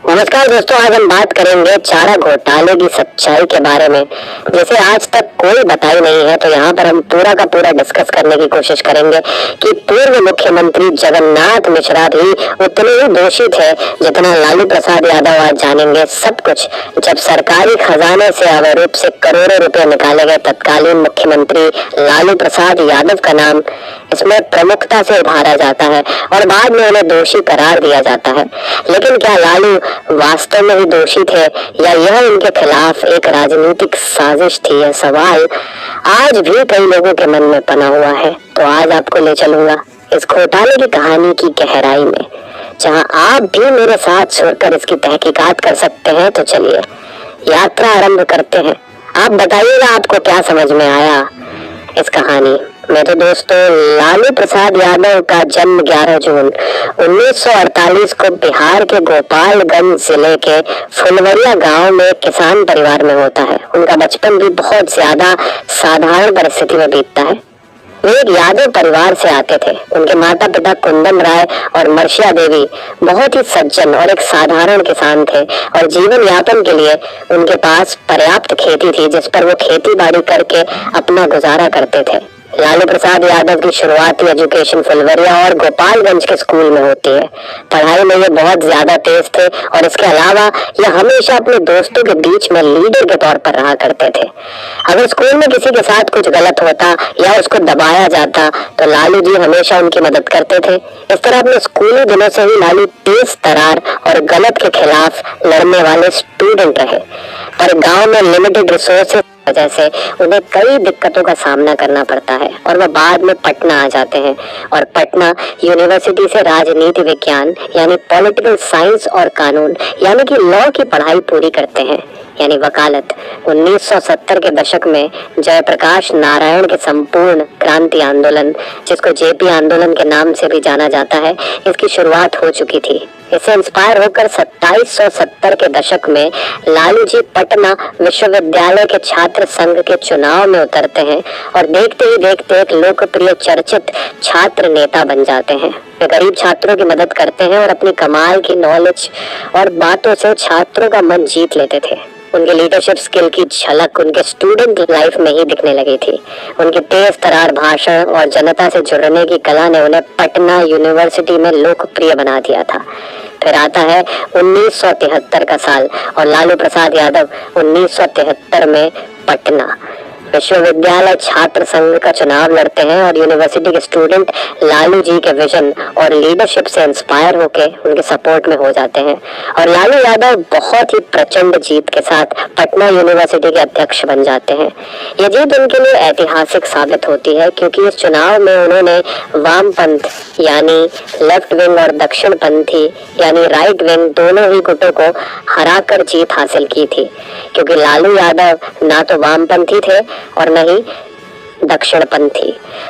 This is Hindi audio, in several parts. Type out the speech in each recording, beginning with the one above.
नमस्कार दोस्तों, आज हम बात करेंगे चारा घोटाले की सच्चाई के बारे में, जिसे आज तक कोई बताई नहीं है। तो यहाँ पर हम पूरा का पूरा डिस्कस करने की कोशिश करेंगे कि पूर्व मुख्यमंत्री जगन्नाथ मिश्रा भी उतने ही दोषी थे जितना लालू प्रसाद यादव। आज जानेंगे सब कुछ। जब सरकारी खजाने से अवैध रूप से करोड़ों रुपए निकाले गए, तत्कालीन मुख्यमंत्री लालू प्रसाद यादव का नाम इसमें प्रमुखता से उभारा जाता है और बाद में उन्हें दोषी करार दिया जाता है। लेकिन क्या लालू वास्तव में ही दोषी थे या यह उनके खिलाफ एक राजनीतिक साजिश थी? यह सवाल आज भी कई लोगों के मन में बना हुआ है। तो आज आपको ले चलूंगा इस घोटाले की कहानी की गहराई में, जहां आप भी मेरे साथ छोड़कर इसकी तहकीकात कर सकते हैं। तो चलिए यात्रा आरंभ करते हैं। आप बताइएगा आपको क्या समझ में आया इस कहानी में। तो दोस्तों, लालू प्रसाद यादव का जन्म 11 जून 1948 को बिहार के गोपालगंज जिले के फुलवरिया गांव में किसान परिवार में होता है। उनका बचपन भी बहुत ज्यादा साधारण परिस्थिति में बीतता है। वे एक यादव परिवार से आते थे। उनके माता पिता कुंदन राय और मर्शिया देवी बहुत ही सज्जन और एक साधारण किसान थे और जीवन यापन के लिए उनके पास पर्याप्त खेती थी, जिस पर वो खेती बाड़ी करके अपना गुजारा करते थे। लालू प्रसाद यादव की शुरुआती एजुकेशन फुलवरिया और गोपालगंज के स्कूल में होती है। पढ़ाई में ये बहुत ज्यादा तेज थे और इसके अलावा ये हमेशा अपने दोस्तों के बीच में लीडर के तौर पर रहा करते थे। अगर स्कूल में किसी के साथ कुछ गलत होता या उसको दबाया जाता तो लालू जी हमेशा उनकी मदद करते थे। इस तरह अपने स्कूली दिनों से ही लालू तेज तरार और गलत के खिलाफ लड़ने वाले स्टूडेंट रहे। पर गांव में लिमिटेड रिसोर्सेज वजह से उन्हें कई दिक्कतों का सामना करना पड़ता है और वह बाद में पटना आ जाते हैं और पटना यूनिवर्सिटी से राजनीति विज्ञान यानी पॉलिटिकल साइंस और कानून यानी कि लॉ की पढ़ाई पूरी करते हैं, यानी वकालत। 1970 के दशक में जयप्रकाश नारायण के संपूर्ण क्रांति आंदोलन, जिसको जेपी आंदोलन के नाम से भी जाना जाता है, इसकी शुरुआत हो चुकी थी। इससे इंस्पायर होकर 2770 के दशक में लालू जी पटना विश्वविद्यालय के छात्र संघ के चुनाव में उतरते हैं और देखते ही देखते एक लोकप्रिय चर्चित छात्र नेता बन जाते हैं। वे गरीब छात्रों की मदद करते हैं और अपनी कमाल की नॉलेज और बातों से छात्रों का मन जीत लेते थे। उनके लीडरशिप स्किल की झलक उनके स्टूडेंट लाइफ में ही दिखने लगी थी। उनकी तेज तरार भाषण और जनता से जुड़ने की कला ने उन्हें पटना यूनिवर्सिटी में लोकप्रिय बना दिया था। फिर आता है 1973 का साल और लालू प्रसाद यादव 1973 में पटना विश्वविद्यालय छात्र संघ का चुनाव लड़ते हैं और यूनिवर्सिटी के स्टूडेंट लालू जी के विजन और लीडरशिप से इंस्पायर होके उनके सपोर्ट में हो जाते हैं और लालू यादव बहुत ही प्रचंड जीत के साथ पटना यूनिवर्सिटी के अध्यक्ष बन जाते हैं। यह जीत उनके लिए ऐतिहासिक साबित होती है क्योंकि इस चुनाव में उन्होंने वामपंथ यानी लेफ्ट विंग और दक्षिणपंथी यानी राइट विंग दोनों ही गुटों को हराकर जीत हासिल की थी, क्योंकि लालू यादव ना तो वामपंथी थे और न ही दक्षिणपंथी।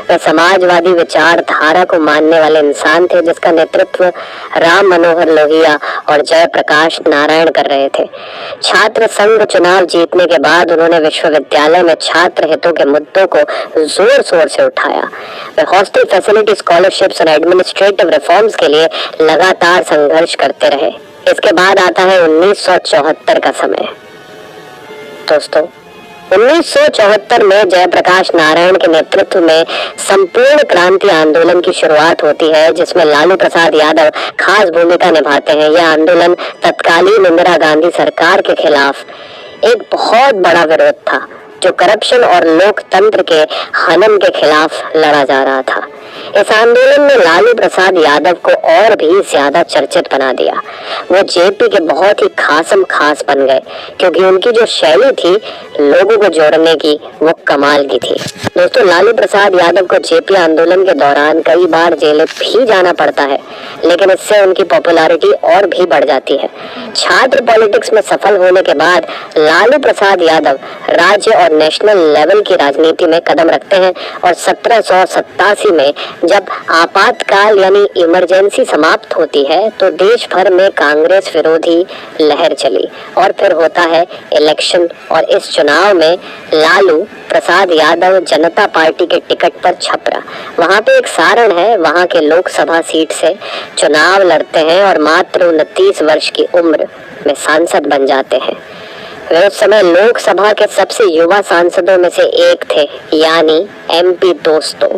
वे समाजवादी विचारधारा को मानने वाले इंसान थे, जिसका नेतृत्व राम मनोहर लोहिया और जयप्रकाश नारायण कर रहे थे। छात्र संघ चुनाव जीतने के बाद उन्होंने विश्वविद्यालय में छात्र हितों के मुद्दों को जोर शोर से उठाया। वे हॉस्टल फैसिलिटी, स्कॉलरशिप्स और एडमिनिस्ट्रेटिव रिफॉर्म्स के लिए लगातार संघर्ष करते रहे। इसके बाद आता है 1974 का समय। दोस्तों, 1974 में जयप्रकाश नारायण के नेतृत्व में संपूर्ण क्रांति आंदोलन की शुरुआत होती है, जिसमें लालू प्रसाद यादव खास भूमिका निभाते हैं। यह आंदोलन तत्कालीन इंदिरा गांधी सरकार के खिलाफ एक बहुत बड़ा विरोध था, जो करप्शन और लोकतंत्र के हनन के खिलाफ लड़ा जा रहा था। इस आंदोलन ने लालू प्रसाद यादव को और भी ज्यादा चर्चित बना दिया। वो जेपी के बहुत ही खासम खास बन गए, क्योंकि उनकी जो शैली थी लोगों को जोड़ने की, वो कमाल की थी। दोस्तों, लालू प्रसाद यादव को जेपी आंदोलन के दौरान कई बार जेल भी जाना पड़ता है, लेकिन इससे उनकी पॉपुलैरिटी और भी बढ़ जाती है। छात्र पॉलिटिक्स में सफल होने के बाद लालू प्रसाद यादव राज्य और नेशनल लेवल की राजनीति में कदम रखते हैं और 1787 में जब आपातकाल यानी इमरजेंसी समाप्त होती है तो देश भर में कांग्रेस विरोधी लहर चली और फिर होता है इलेक्शन और इस चुनाव में लालू प्रसाद यादव जनता पार्टी के टिकट पर छपरा। वहां पे एक सारण है, वहां के लोकसभा सीट से चुनाव लड़ते हैं और मात्र 29 वर्ष की उम्र में सांसद बन जाते हैं। वे उस समय लोकसभा के सबसे युवा सांसदों में से एक थे, यानी एमपी दोस्तों।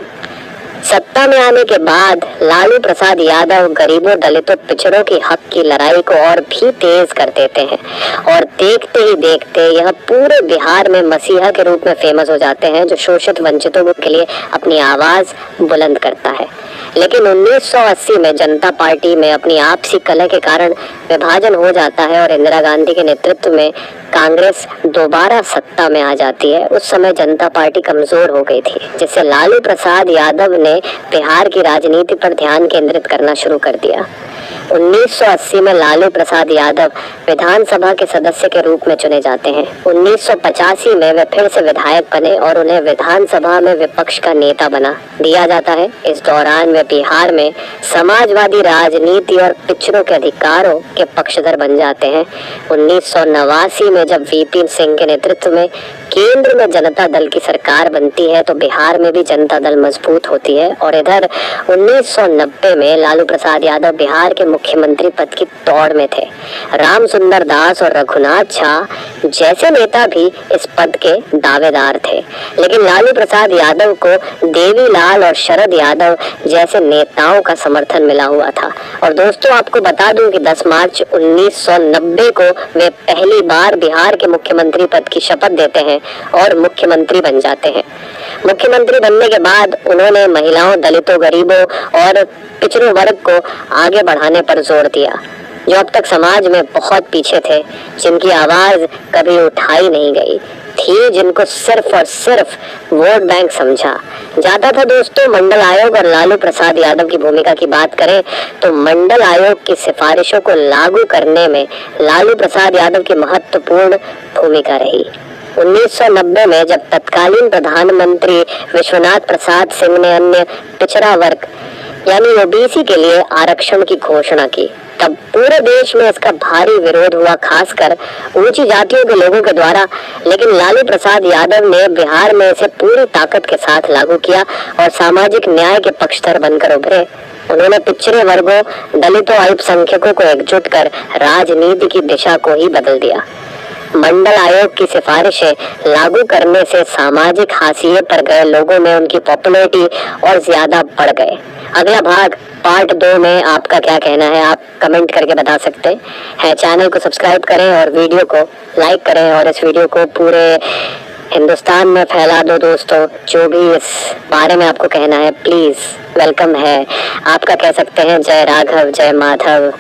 सत्ता में आने के बाद लालू प्रसाद यादव गरीबों, दलितों, पिछड़ों की हक की लड़ाई को और भी तेज कर देते हैं और देखते ही देखते यह पूरे बिहार में मसीहा के रूप में फेमस हो जाते हैं, जो शोषित वंचितों के लिए अपनी आवाज बुलंद करता है। लेकिन 1980 में जनता पार्टी में अपनी आपसी कलह के कारण विभाजन हो जाता है और इंदिरा गांधी के नेतृत्व में कांग्रेस दोबारा सत्ता में आ जाती है। उस समय जनता पार्टी कमजोर हो गई थी, जिससे लालू प्रसाद यादव ने बिहार की राजनीति पर ध्यान केंद्रित करना शुरू कर दिया। 1980 में लालू प्रसाद यादव विधानसभा के सदस्य के रूप में चुने जाते हैं। 1985 में वे फिर से विधायक बने और उन्हें विधानसभा में विपक्ष का नेता बना दिया जाता है। इस दौरान वे बिहार में समाजवादी राजनीति और पिछड़ों के अधिकारों के पक्षधर बन जाते हैं। 1989 में जब वीपी सिंह के नेतृत्व में केंद्र में जनता दल की सरकार बनती है तो बिहार में भी जनता दल मजबूत होती है और इधर 1990 में लालू प्रसाद यादव बिहार के मुख्यमंत्री पद की दौड़ में थे। राम सुंदर दास और रघुनाथ झा जैसे नेता भी इस पद के दावेदार थे, लेकिन लालू प्रसाद यादव को देवीलाल और शरद यादव जैसे नेताओं का समर्थन मिला हुआ था। और दोस्तों, आपको बता दूं कि 10 मार्च 1990 को वे पहली बार बिहार के मुख्यमंत्री पद की शपथ देते हैं और मुख्यमंत्री बन जाते हैं। मुख्यमंत्री बनने के बाद उन्होंने महिलाओं, दलितों, गरीबों और पिछड़े वर्ग को आगे बढ़ाने पर जोर दिया, जो अब तक समाज में बहुत पीछे थे, जिनकी आवाज कभी उठाई नहीं गई थी, जिनको सिर्फ और सिर्फ वोट बैंक समझा जाता था। दोस्तों, मंडल आयोग और लालू प्रसाद यादव की भूमिका की बात करें तो मंडल आयोग की सिफारिशों को लागू करने में लालू प्रसाद यादव की महत्वपूर्ण भूमिका रही। 1990 में जब तत्कालीन प्रधानमंत्री विश्वनाथ प्रसाद सिंह ने अन्य पिछड़ा वर्ग यानी ओबीसी के लिए आरक्षण की घोषणा की, तब पूरे देश में इसका भारी विरोध हुआ, खासकर ऊंची जातियों के लोगों के द्वारा। लेकिन लालू प्रसाद यादव ने बिहार में इसे पूरी ताकत के साथ लागू किया और सामाजिक न्याय के पक्षधर बनकर उभरे। उन्होंने पिछड़े वर्गों, दलितों, अल्पसंख्यकों को एकजुट कर राजनीति की दिशा को ही बदल दिया। मंडल आयोग की सिफारिशें लागू करने से सामाजिक हाशिए पर गए लोगों में उनकी पॉपुलैरिटी और ज्यादा बढ़ गए। अगला भाग पार्ट 2 में आपका क्या कहना है, आप कमेंट करके बता सकते हैं। चैनल को सब्सक्राइब करें और वीडियो को लाइक करें और इस वीडियो को पूरे हिंदुस्तान में फैला दो। दोस्तों, जो भी इस बारे में आपको कहना है प्लीज वेलकम है। आपका कह सकते हैं जय राघव, जय माधव,